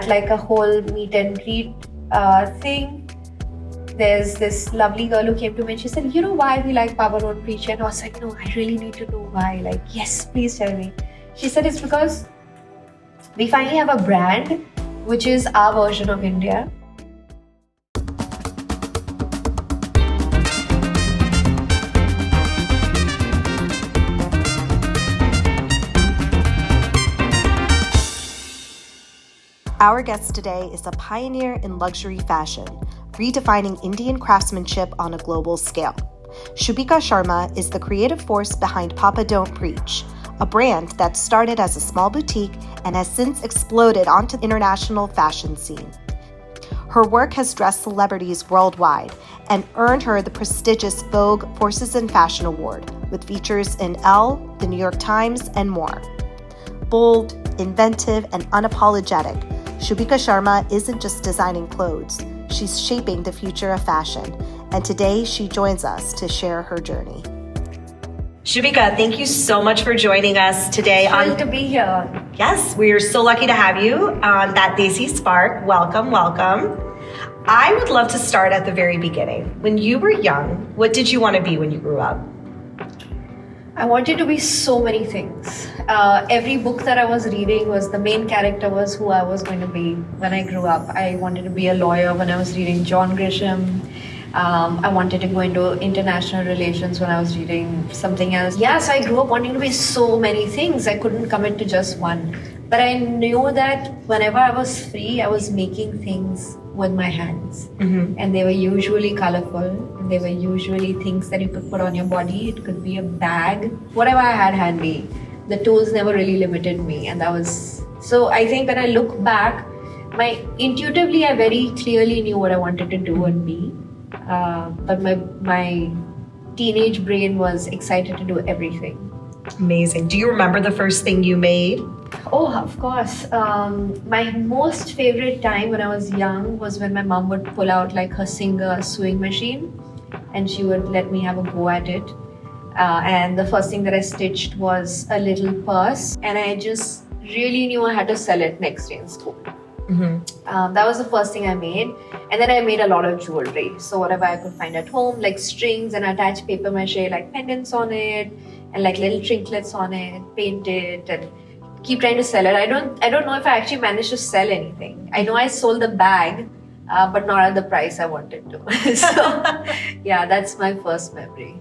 at like a whole meet and greet thing, there's this lovely girl who came to me and she said, you know why we like Power Road Preacher? And I was like, no, I really need to know why. Like, yes, please tell me. She said it's because we finally have a brand which is our version of India. Our guest today is a pioneer in luxury fashion, redefining Indian craftsmanship on a global scale. Shubhika Sharma is the creative force behind Papa Don't Preach, a brand that started as a small boutique and has since exploded onto the international fashion scene. Her work has dressed celebrities worldwide and earned her the prestigious Vogue Forces in Fashion Award, with features in Elle, the New York Times, and more. Bold, inventive, and unapologetic, Shubhika Sharma isn't just designing clothes, she's shaping the future of fashion. And today she joins us to share her journey. Shubhika, thank you so much for joining us today. Thrilled to be here. Yes, we are so lucky to have you on that Desi Spark. Welcome, welcome. I would love to start at the very beginning. When you were young, what did you want to be when you grew up? I wanted to be so many things. Every book that I was reading was the main character was who I was going to be when I grew up. I wanted to be a lawyer when I was reading John Grisham. I wanted to go into international relations when I was reading something else. Yes, I grew up wanting to be so many things. I couldn't commit to just one. But I knew that whenever I was free, I was making things with my hands. Mm-hmm. And they were usually colorful. And they were usually things that you could put on your body. It could be a bag, whatever I had handy. The tools never really limited me. And that was... So I think when I look back, intuitively, I very clearly knew what I wanted to do and be. But my teenage brain was excited to do everything. Amazing. Do you remember the first thing you made? Oh, of course. My most favorite time when I was young was when my mom would pull out like her Singer sewing machine and she would let me have a go at it. And the first thing that I stitched was a little purse, and I just really knew I had to sell it next day in school. Mm-hmm. That was the first thing I made. And then I made a lot of jewelry. So whatever I could find at home, like strings and attach paper mache, like pendants on it and like little trinkets on it, paint it and keep trying to sell it. I don't know if I actually managed to sell anything. I know I sold the bag, but not at the price I wanted to. So yeah, that's my first memory.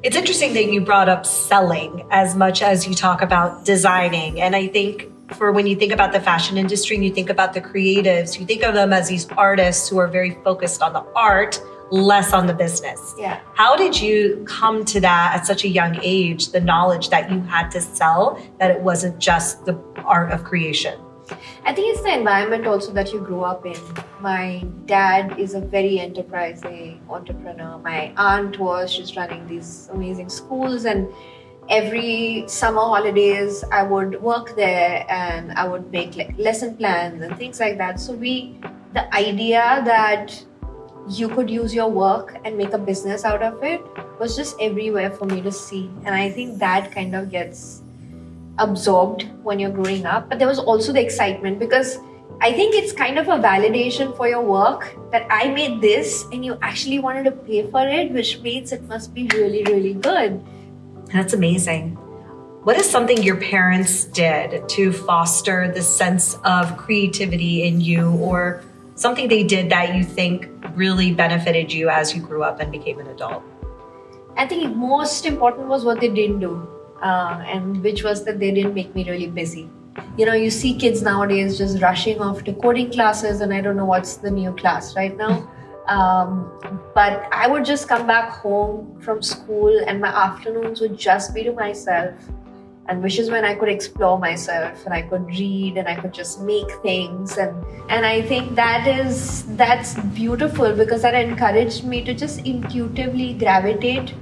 It's interesting that you brought up selling as much as you talk about designing. And I think for when you think about the fashion industry and you think about the creatives, you think of them as these artists who are very focused on the art, less on the business. Yeah. How did you come to that at such a young age, the knowledge that you had to sell, that it wasn't just the art of creation? I think it's the environment also that you grew up in. My dad is a very enterprising entrepreneur. My aunt she's running these amazing schools, and every summer holidays I would work there and I would make like lesson plans and things like that. So the idea that you could use your work and make a business out of it was just everywhere for me to see. And I think that kind of gets absorbed when you're growing up. But there was also the excitement, because I think it's kind of a validation for your work that I made this and you actually wanted to pay for it, which means it must be really, really good. That's amazing. What is something your parents did to foster the sense of creativity in you, or something they did that you think really benefited you as you grew up and became an adult? I think most important was what they didn't do, and which was that they didn't make me really busy. You know, you see kids nowadays just rushing off to coding classes, and I don't know what's the new class right now. But I would just come back home from school and my afternoons would just be to myself, and which is when I could explore myself and I could read and I could just make things. And I think that's beautiful, because that encouraged me to just intuitively gravitate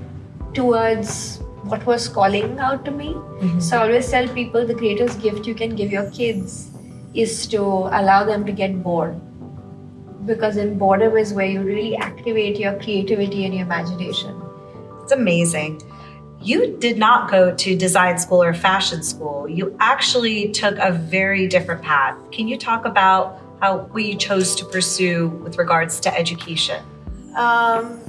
towards what was calling out to me. Mm-hmm. So I always tell people the greatest gift you can give your kids is to allow them to get bored. Because in boredom is where you really activate your creativity and your imagination. It's amazing. You did not go to design school or fashion school. You actually took a very different path. Can you talk about what you chose to pursue with regards to education?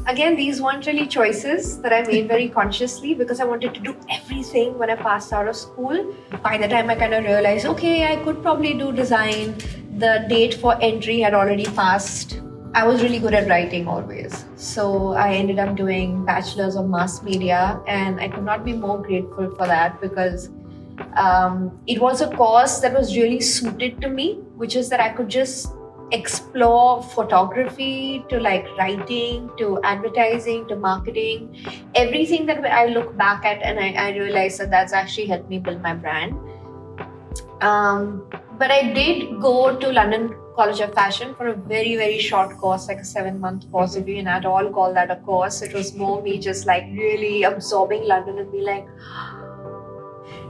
Again, these weren't really choices that I made very consciously because I wanted to do everything when I passed out of school. By the time I kind of realized, okay, I could probably do design, the date for entry had already passed. I was really good at writing always. So I ended up doing Bachelor's of Mass Media, and I could not be more grateful for that because it was a course that was really suited to me, which is that I could just explore photography to like writing to advertising to marketing, everything that I look back at and I realized that that's actually helped me build my brand. But I did go to London College of Fashion for a very, very short course, like a 7-month course, if you can at all call that a course. It was more me just like really absorbing London and be like,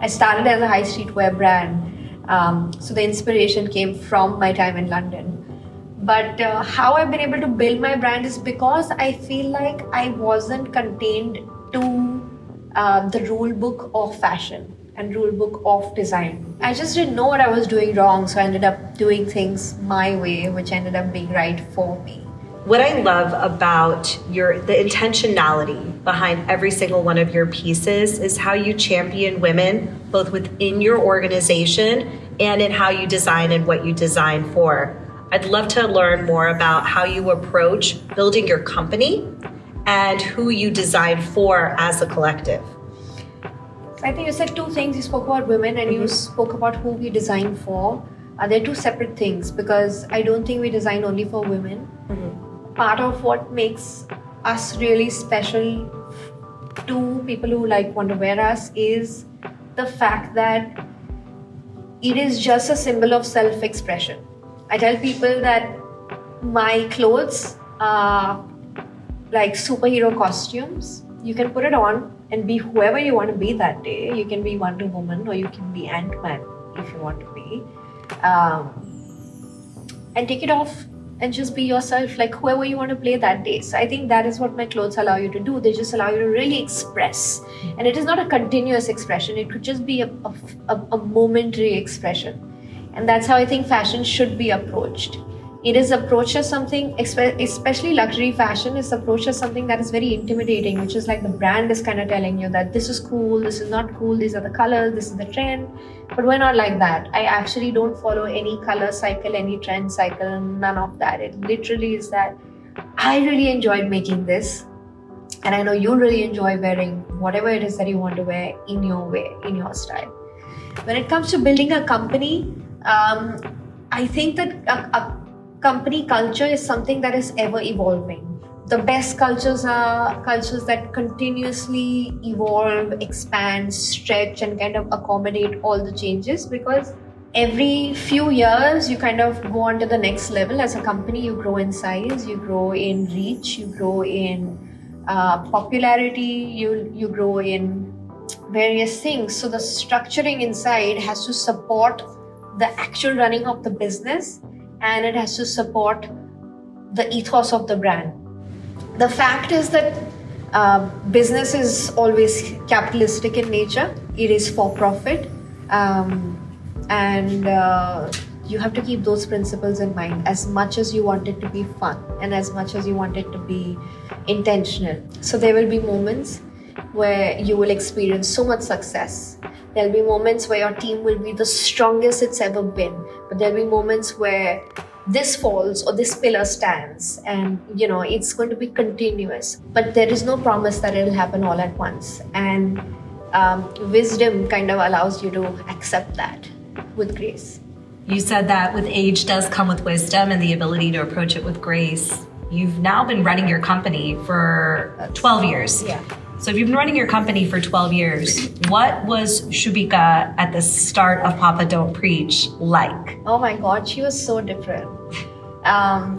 I started as a high street wear brand. So the inspiration came from my time in London. But how I've been able to build my brand is because I feel like I wasn't contained to the rule book of fashion and rule book of design. I just didn't know what I was doing wrong, so I ended up doing things my way, which ended up being right for me. What I love about the intentionality behind every single one of your pieces is how you champion women, both within your organization and in how you design and what you design for. I'd love to learn more about how you approach building your company and who you design for as a collective. I think you said two things. You spoke about women and you spoke about who we design for. They're two separate things because I don't think we design only for women. Part of what makes us really special to people who like want to wear us is the fact that it is just a symbol of self-expression. I tell people that my clothes are like superhero costumes. You can put it on and be whoever you want to be that day. You can be Wonder Woman or you can be Ant-Man if you want to be. And take it off and just be yourself, like whoever you want to play that day. So I think that is what my clothes allow you to do. They just allow you to really express. And it is not a continuous expression. It could just be a momentary expression. And that's how I think fashion should be approached. It is approached as something, especially luxury fashion, is approached as something that is very intimidating, which is like the brand is kind of telling you that this is cool, this is not cool, these are the colors, this is the trend. But we're not like that. I actually don't follow any color cycle, any trend cycle, none of that. It literally is that I really enjoyed making this. And I know you really enjoy wearing whatever it is that you want to wear in your way, in your style. When it comes to building a company, I think that a company culture is something that is ever evolving. The best cultures are cultures that continuously evolve, expand, stretch, and kind of accommodate all the changes because every few years you kind of go on to the next level. As a company, you grow in size, you grow in reach, you grow in popularity, you grow in various things. So the structuring inside has to support the actual running of the business and it has to support the ethos of the brand. The fact is that business is always capitalistic in nature. It is for profit. And you have to keep those principles in mind as much as you want it to be fun and as much as you want it to be intentional. So there will be moments where you will experience so much success. There'll be moments where your team will be the strongest it's ever been, but there'll be moments where this falls or this pillar stands and it's going to be continuous, but there is no promise that it'll happen all at once. And wisdom kind of allows you to accept that with grace. You said that with age does come with wisdom and the ability to approach it with grace. You've now been running your company for 12 years. Yeah. So if you've been running your company for 12 years, what was Shubhika at the start of Papa Don't Preach like? Oh my God, she was so different.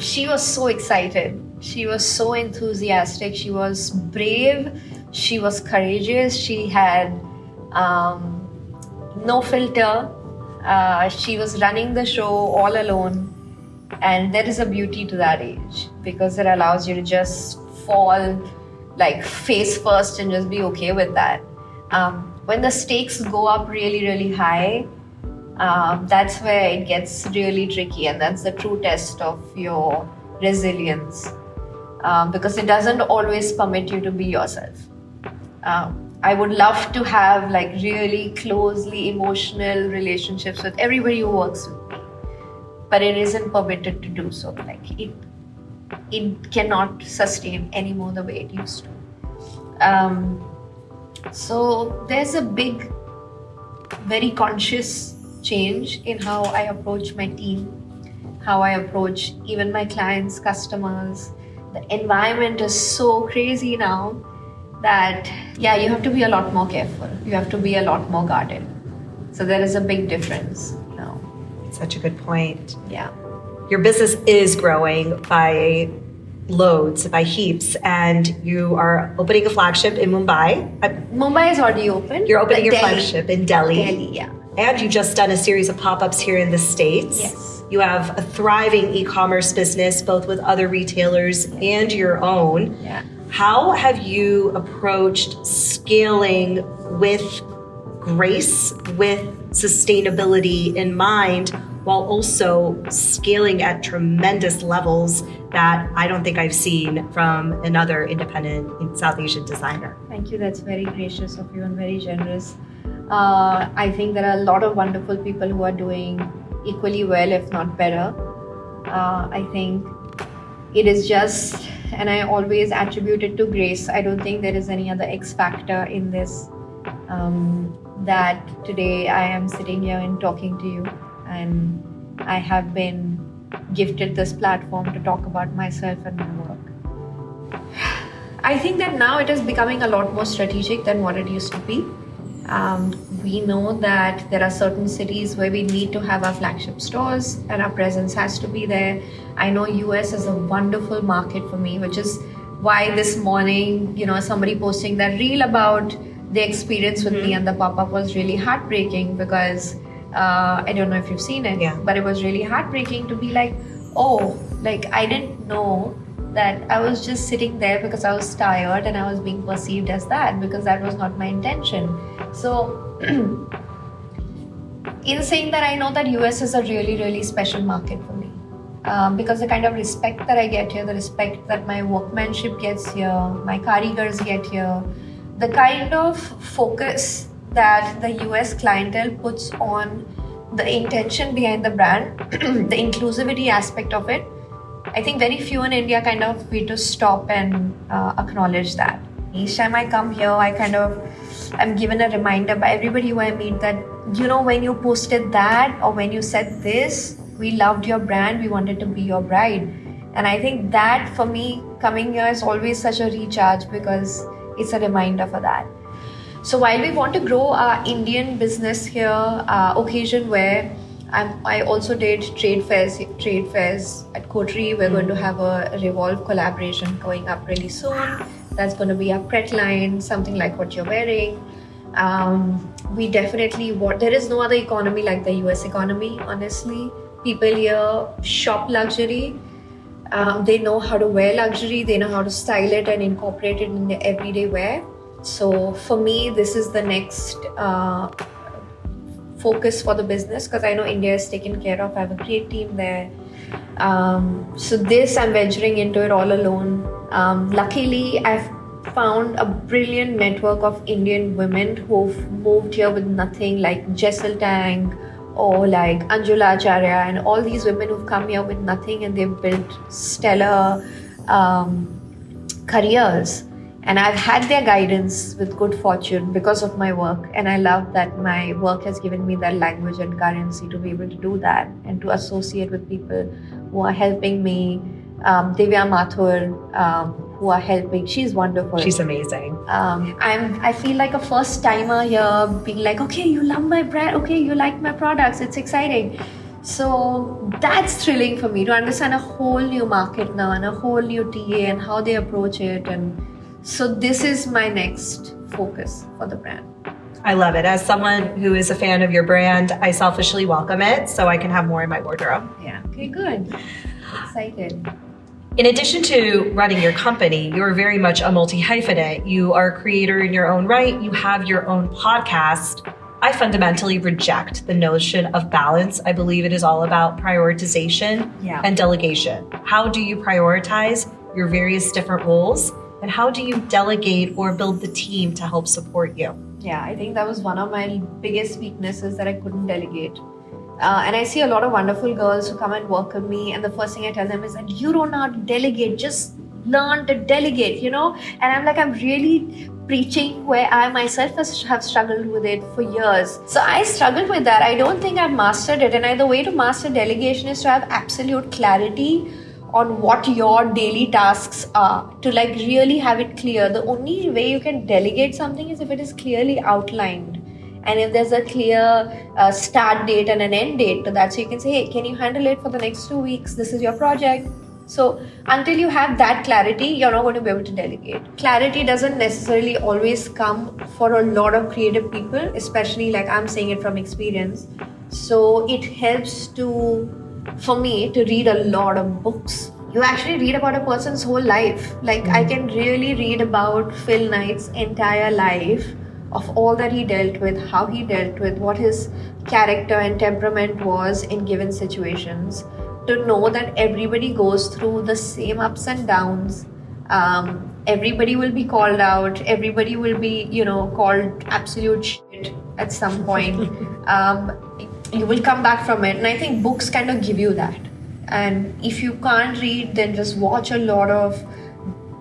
She was so excited. She was so enthusiastic. She was brave. She was courageous. She had no filter. She was running the show all alone. And there is a beauty to that age because it allows you to just fall like face first and just be okay with that. When the stakes go up really, really high, That's where it gets really tricky, and that's the true test of your resilience, because it doesn't always permit you to be yourself. I would love to have like really closely emotional relationships with everybody who works with me, but it isn't permitted to do so. Like it cannot sustain anymore the way it used to. So there's a big, very conscious change in how I approach my team, how I approach even my clients, customers. The environment is so crazy now that, yeah, you have to be a lot more careful. You have to be a lot more guarded. So there is a big difference now. Such a good point. Yeah. Your business is growing by loads, by heaps, and you are opening a flagship in Mumbai. Mumbai is already open. You're opening your Delhi. flagship in Delhi. Delhi, yeah. And you've just done a series of pop-ups here in the States. Yes. You have a thriving e-commerce business, both with other retailers and your own. Yeah. How have you approached scaling with grace, with sustainability in mind, while also scaling at tremendous levels that I don't think I've seen from another independent South Asian designer? Thank you. That's very gracious of you and very generous. I think there are a lot of wonderful people who are doing equally well, if not better. I think it is just, and I always attribute it to grace. I don't think there is any other X factor in this, that today I am sitting here and talking to you, and I have been gifted this platform to talk about myself and my work. I think that now it is becoming a lot more strategic than what it used to be. We know that there are certain cities where we need to have our flagship stores and our presence has to be there. I know US is a wonderful market for me, which is why this morning, somebody posting that reel about the experience with me and the pop-up was really heartbreaking, because I don't know if you've seen it, but it was really heartbreaking to be like, oh, like I didn't know that I was just sitting there because I was tired and I was being perceived as that, because that was not my intention. So in saying that, I know that US is a really, really special market for me, because the kind of respect that I get here, the respect that my workmanship gets here, my karigars get here, the kind of focus that the US clientele puts on the intention behind the brand, the inclusivity aspect of it, I think very few in India kind of need to stop and acknowledge that. Each time I come here, I'm given a reminder by everybody who I meet that, when you posted that or when you said this, we loved your brand, we wanted to be your bride. And I think that for me, coming here is always such a recharge, because it's a reminder for that. So while we want to grow our Indian business here, occasion wear, I also did trade fairs at Kotri. We're going to have a Revolve collaboration going up really soon. That's going to be a Pret line, something like what you're wearing. We definitely there is no other economy like the US economy, honestly. People here shop luxury. They know how to wear luxury. They know how to style it and incorporate it in their everyday wear. So for me, this is the next focus for the business, because I know India is taken care of. I have a great team there. So this, I'm venturing into it all alone. Luckily, I've found a brilliant network of Indian women who've moved here with nothing, like Jessel Tang or like Anjula Acharya, and all these women who've come here with nothing and they've built stellar careers. And I've had their guidance with good fortune because of my work. And I love that my work has given me that language and currency to be able to do that and to associate with people who are helping me. Divya Mathur, who are helping. She's wonderful. She's amazing. I feel like a first timer here, being like, okay, you love my brand. Okay, you like my products. It's exciting. So that's thrilling for me to understand a whole new market now and a whole new TA and how they approach it. And so this is my next focus for the brand. I love it. As someone who is a fan of your brand, I selfishly welcome it so I can have more in my wardrobe. Yeah. Okay, good. Excited. In addition to running your company, you're very much a multi-hyphenate. You are a creator in your own right. You have your own podcast. I fundamentally reject the notion of balance. I believe it is all about prioritization and delegation. How do you prioritize your various different roles, and how do you delegate or build the team to help support you? Yeah, I think that was one of my biggest weaknesses, that I couldn't delegate. And I see a lot of wonderful girls who come and work with me, and the first thing I tell them is that you don't know how to delegate, just learn to delegate, And I'm like, I'm really preaching where I myself have struggled with it for years. So I struggled with that. I don't think I've mastered it. And the way to master delegation is to have absolute clarity on what your daily tasks are, to like really have it clear. The only way you can delegate something is if it is clearly outlined. And if there's a clear start date and an end date to that, so you can say, hey, can you handle it for the next 2 weeks? This is your project. So until you have that clarity, you're not going to be able to delegate. Clarity doesn't necessarily always come for a lot of creative people, especially like I'm saying it from experience. So it helps for me to read a lot of books. You actually read about a person's whole life. Like I can really read about Phil Knight's entire life, of all that he dealt with, how he dealt with, what his character and temperament was in given situations, to know that everybody goes through the same ups and downs. Everybody will be called out. Everybody will be, called absolute shit at some point. You will come back from it. And I think books kind of give you that. And if you can't read, then just watch a lot of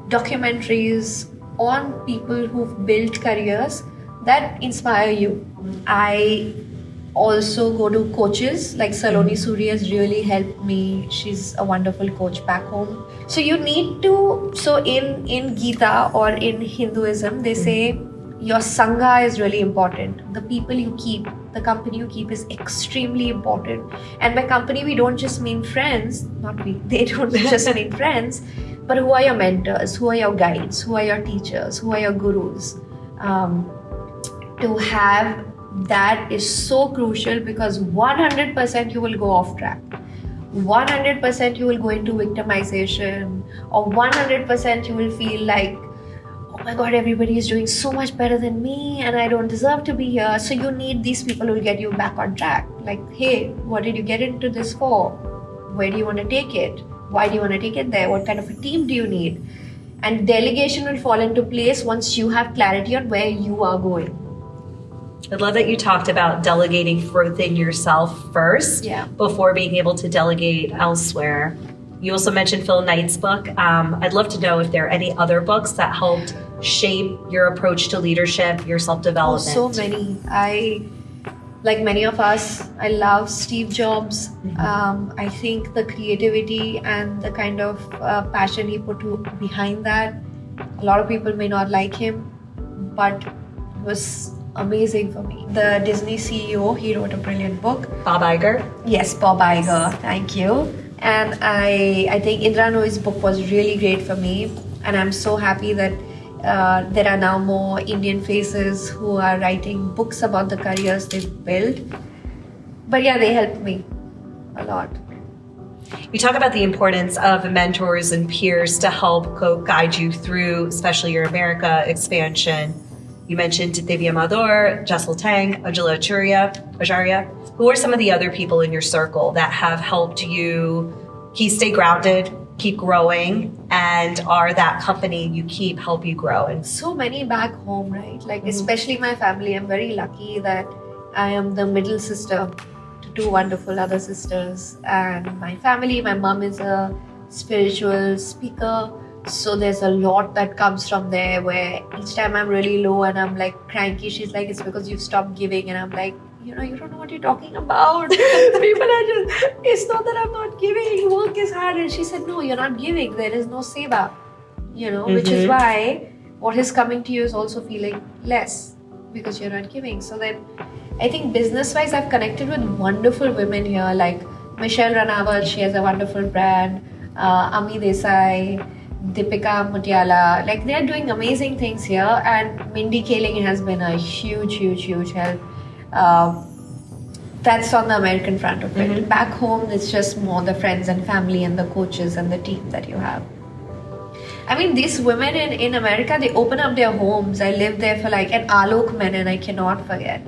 documentaries on people who've built careers that inspire you. I also go to coaches, like Saloni Suri has really helped me. She's a wonderful coach back home. So you need to, in Gita or in Hinduism, they say your Sangha is really important. The people you keep, the company you keep is extremely important. And by company, we don't just mean friends, they don't just mean friends, but who are your mentors, who are your guides, who are your teachers, who are your gurus. To have that is so crucial, because 100% you will go off track. 100% you will go into victimization, or 100% you will feel like, oh my God, everybody is doing so much better than me and I don't deserve to be here. So you need these people who will get you back on track. Like, hey, what did you get into this for? Where do you want to take it? Why do you want to take it there? What kind of a team do you need? And delegation will fall into place once you have clarity on where you are going. I love that you talked about delegating within yourself first before being able to delegate elsewhere. You also mentioned Phil Knight's book. I'd love to know if there are any other books that helped shape your approach to leadership, your self-development. Oh, so many. Like many of us, I love Steve Jobs. I think the creativity and the kind of passion he put behind that, a lot of people may not like him, but it was amazing for me. The Disney CEO, he wrote a brilliant book. Bob Iger? Yes, Bob Iger. Thank you. And I think Indra Nooyi's book was really great for me. And I'm so happy that there are now more Indian faces who are writing books about the careers they've built. But yeah, they helped me a lot. You talk about the importance of mentors and peers to help guide you through, especially your America expansion. You mentioned Divya Madhur, Jessel Tang, Ajala Acharya. Who are some of the other people in your circle that have helped you stay grounded, keep growing, and are that company you keep help you grow? And so many back home, right? Like especially my family. I'm very lucky that I am the middle sister to two wonderful other sisters. And my family, my mom is a spiritual speaker. So there's a lot that comes from there, where each time I'm really low and I'm like cranky, she's like, it's because you've stopped giving. And I'm like, you don't know what you're talking about. People are just, it's not that I'm not giving, work is hard. And she said, no, you're not giving. There is no seva, which is why what is coming to you is also feeling less, because you're not giving. So then I think business-wise, I've connected with wonderful women here, like Michelle Ranawat, she has a wonderful brand, Ami Desai, Deepika Mutiala, like they're doing amazing things here. And Mindy Kaling has been a huge, huge, huge help. That's on the American front of it. Back home, it's just more the friends and family and the coaches and the team that you have. I mean, these women in America, they open up their homes. I lived there for like an Alok Menon. I cannot forget.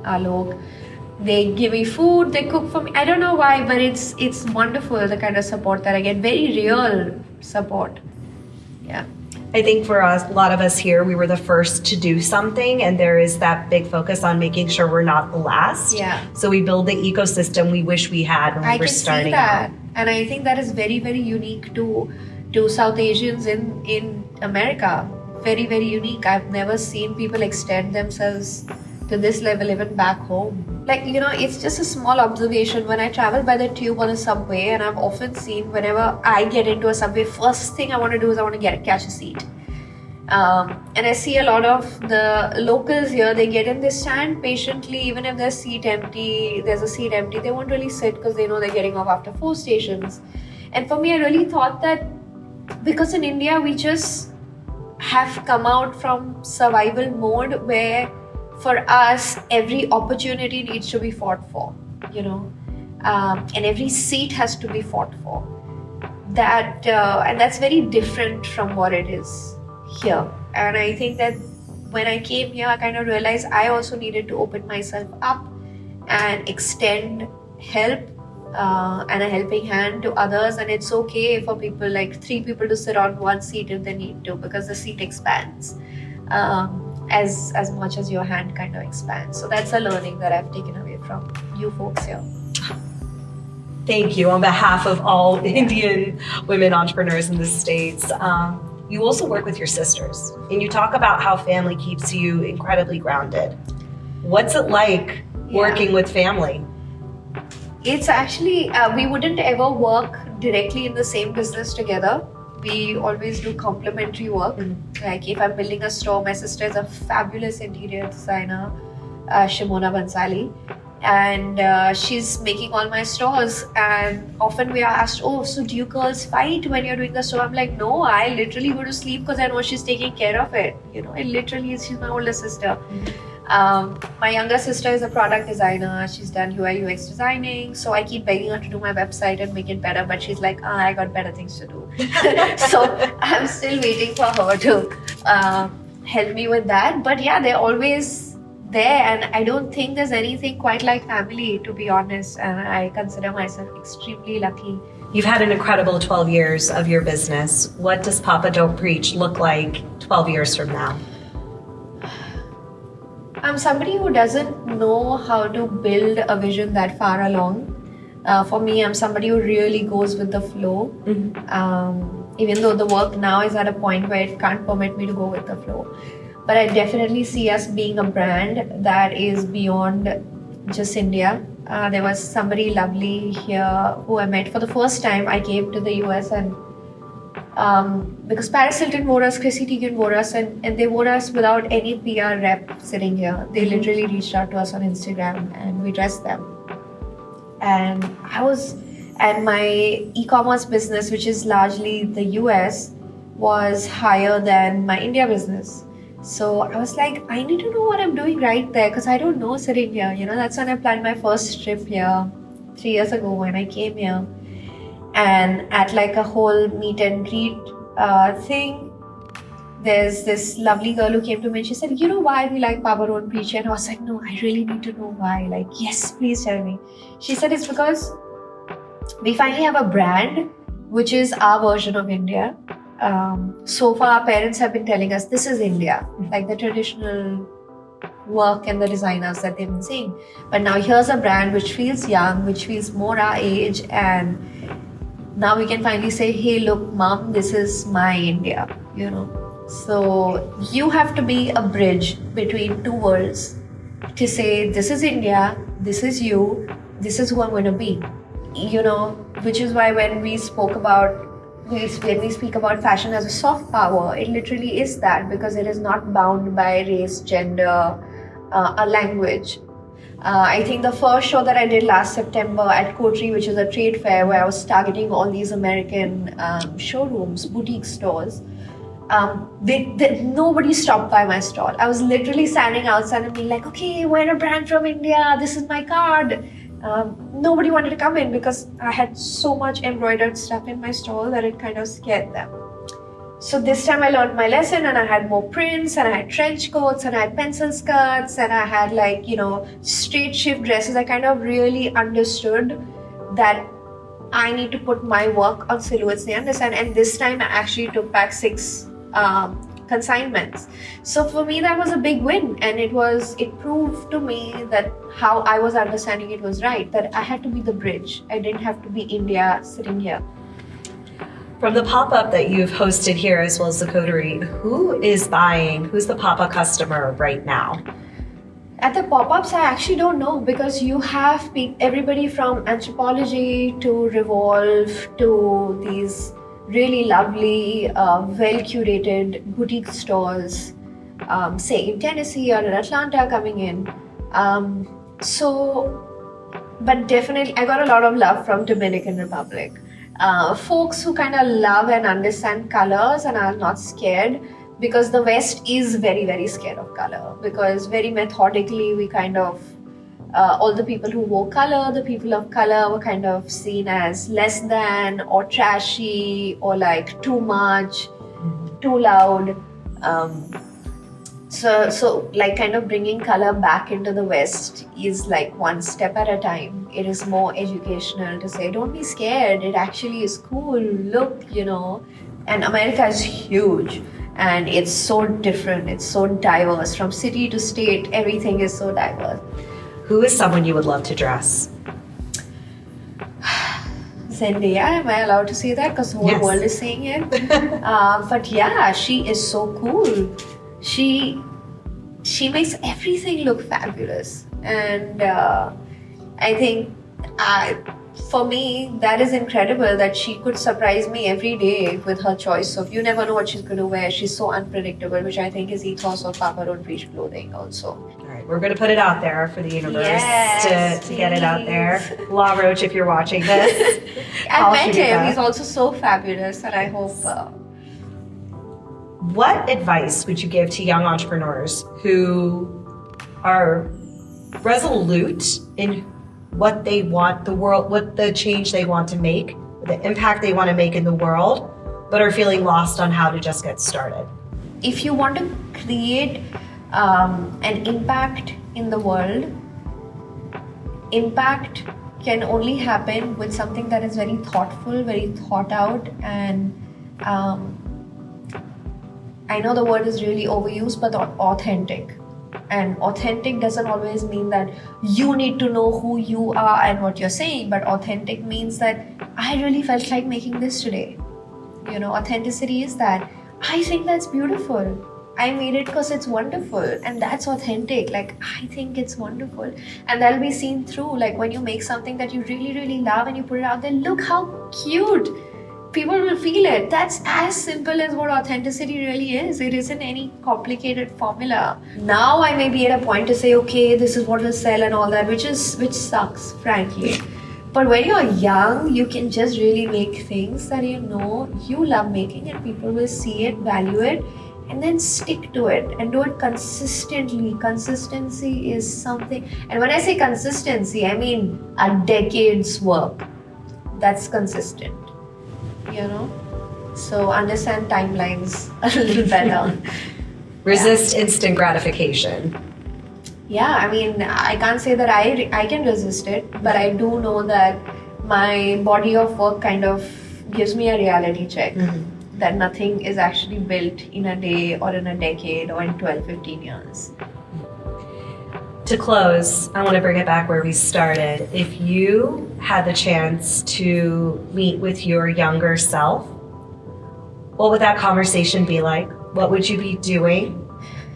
Alok. They give me food, they cook for me. I don't know why, but it's wonderful, the kind of support that I get. Very real support. Yeah. I think for us, a lot of us here, we were the first to do something, and there is that big focus on making sure we're not the last. Yeah. So we build the ecosystem we wish we had when we were starting out. I can see that. And I think that is very, very unique to South Asians in America. Very, very unique. I've never seen people extend themselves to this level even back home. Like, it's just a small observation. When I travel by the tube on a subway, and I've often seen whenever I get into a subway, first thing I want to do is I want to catch a seat. And I see a lot of the locals here, they get in, they stand patiently, even if there's a seat empty, they won't really sit because they know they're getting off after 4 stations. And for me, I really thought that because in India, we just have come out from survival mode where for us, every opportunity needs to be fought for, and every seat has to be fought for. And that's very different from what it is here. And I think that when I came here, I kind of realized I also needed to open myself up and extend help and a helping hand to others. And it's okay for people, like 3 people to sit on one seat if they need to, because the seat expands. As much as your hand kind of expands. So that's a learning that I've taken away from you folks here. Thank you. On behalf of all Indian women entrepreneurs in the States, you also work with your sisters, and you talk about how family keeps you incredibly grounded. What's it like working with family? It's actually, we wouldn't ever work directly in the same business together. We always do complementary work. Like if I'm building a store, my sister is a fabulous interior designer, Shimona Bansali, and she's making all my stores. And often we are asked, "Oh, so do you girls fight when you're doing the store?" I'm like, "No, I literally go to sleep because I know she's taking care of it." It literally is. She's my older sister. My younger sister is a product designer. She's done UI UX designing, so I keep begging her to do my website and make it better, but she's like, I got better things to do. So I'm still waiting for her to help me with that. But yeah, they're always there, and I don't think there's anything quite like family, to be honest, and I consider myself extremely lucky. You've had an incredible 12 years of your business. What does Papa Don't Preach look like 12 years from now? I'm somebody who doesn't know how to build a vision that far along. For me, I'm somebody who really goes with the flow. Even though the work now is at a point where it can't permit me to go with the flow. But I definitely see us being a brand that is beyond just India. There was somebody lovely here who I met for the first time. I came to the US, and because Paris Hilton wore us, Chrissy Teigen wore us, and they wore us without any PR rep sitting here. They literally reached out to us on Instagram and we dressed them. And my e-commerce business, which is largely the US, was higher than my India business. So I was like, I need to know what I'm doing right there, because I don't know sitting here. That's when I planned my first trip here 3 years ago when I came here. And at like a whole meet and greet thing, there's this lovely girl who came to me and she said, why we like Papa Don't Preach? And I was like, no, I really need to know why. Like, yes, please tell me. She said, it's because we finally have a brand which is our version of India. So far, our parents have been telling us this is India, like the traditional work and the designers that they've been seeing. But now here's a brand which feels young, which feels more our age, and now we can finally say, hey, look, mom, this is my India, So you have to be a bridge between two worlds to say, this is India, this is you, this is who I'm going to be, which is why when we speak about fashion as a soft power, it literally is that, because it is not bound by race, gender, a language. I think the first show that I did last September at Coterie, which is a trade fair where I was targeting all these American showrooms, boutique stores, nobody stopped by my stall. I was literally standing outside and being like, okay, we're a brand from India, this is my card. Nobody wanted to come in because I had so much embroidered stuff in my stall that it kind of scared them. So this time I learned my lesson, and I had more prints, and I had trench coats, and I had pencil skirts, and I had straight shift dresses. I kind of really understood that I need to put my work on silhouettes they understand. And this time I actually took back 6 consignments. So for me that was a big win, and it proved to me that how I was understanding it was right, that I had to be the bridge. I didn't have to be India sitting here. From the pop-up that you've hosted here as well as the coterie, who is buying? Who's the pop-up customer right now? At the pop-ups, I actually don't know, because you have everybody from Anthropology to Revolve to these really lovely, well-curated boutique stores, say in Tennessee or in Atlanta coming in. But definitely, I got a lot of love from Dominican Republic. Folks who kind of love and understand colors and are not scared, because the West is very, very scared of color, because very methodically we kind of, all the people who wore color, the people of color were kind of seen as less than or trashy or like too much, too loud. So like kind of bringing color back into the West is like one step at a time. It is more educational to say, don't be scared, it actually is cool, look, And America is huge, and it's so different, it's so diverse. From city to state, everything is so diverse. Who is someone you would love to dress? Zendaya, am I allowed to say that? Because the whole world is saying it. But yeah, she is so cool. She makes everything look fabulous, and I think for me that is incredible that she could surprise me every day with her choice of, you never know what she's going to wear. She's so unpredictable, which I think is ethos of Papa Don't Preach clothing also. All right, we're going to put it out there for the universe to get it out there. La Roche, if you're watching this, I met him. He's also so fabulous, and I hope. What advice would you give to young entrepreneurs who are resolute in what they want the world, what the change they want to make, the impact they want to make in the world, but are feeling lost on how to just get started? If you want to create an impact in the world, impact can only happen with something that is very thoughtful, very thought out, and I know the word is really overused, but authentic. And authentic doesn't always mean that you need to know who you are and what you're saying, but authentic means that I really felt like making this today. Authenticity is that I think that's beautiful. I made it because it's wonderful, and that's authentic. Like, I think it's wonderful, and that'll be seen through. Like when you make something that you really, really love and you put it out there, look how cute. People will feel it. That's as simple as what authenticity really is. It isn't any complicated formula. Now I may be at a point to say, okay, this is what will sell and all that, which sucks, frankly. But when you're young, you can just really make things that you love making, and people will see it, value it, and then stick to it and do it consistently. Consistency is something, and when I say consistency, I mean a decade's work. That's consistent. So understand timelines a little better. Resist instant gratification. Yeah, I mean, I can't say that I can resist it, but I do know that my body of work kind of gives me a reality check. That nothing is actually built in a day or in a decade or in 12, 15 years. To close, I want to bring it back where we started. If you had the chance to meet with your younger self, what would that conversation be like? What would you be doing?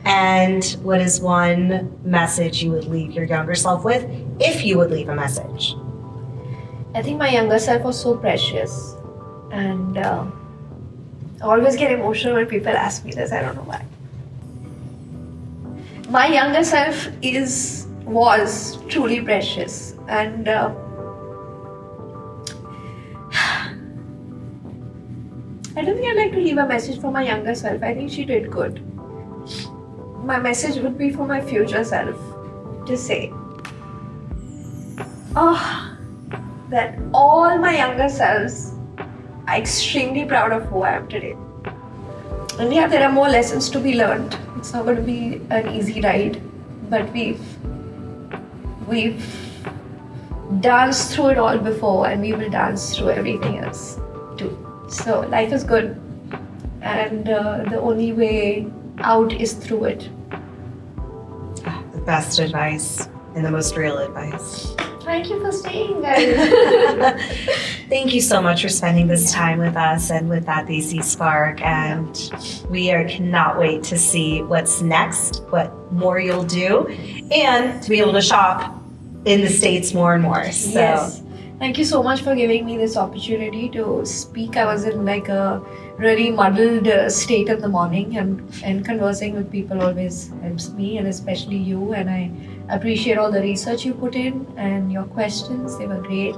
And what is one message you would leave your younger self with, if you would leave a message? I think my younger self was so precious. And I always get emotional when people ask me this. I don't know why. My younger self was truly precious, and I don't think I'd like to leave a message for my younger self. I think she did good. My message would be for my future self to say, Oh, that all my younger selves are extremely proud of who I am today. And yeah, there are more lessons to be learned. It's not going to be an easy ride, but we've danced through it all before, and we will dance through everything else too. So life is good, and the only way out is through it. The best advice and the most real advice. Thank you for staying, guys. Thank you so much for spending this time with us and with that Desi Spark. And cannot wait to see what's next, what more you'll do, and to be able to shop in the States more and more. So. Yes. Thank you so much for giving me this opportunity to speak. I was in like a really muddled state in the morning, and conversing with people always helps me, and especially you. And I appreciate all the research you put in and your questions. They were great.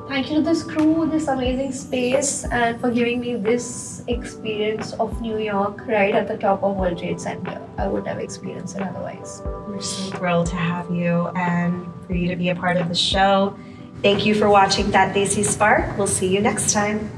Thank you to this crew, this amazing space, and for giving me this experience of New York right at the top of World Trade Center. I wouldn't have experienced it otherwise. We're so thrilled to have you and for you to be a part of the show. Thank you for watching That Desi Spark. We'll see you next time.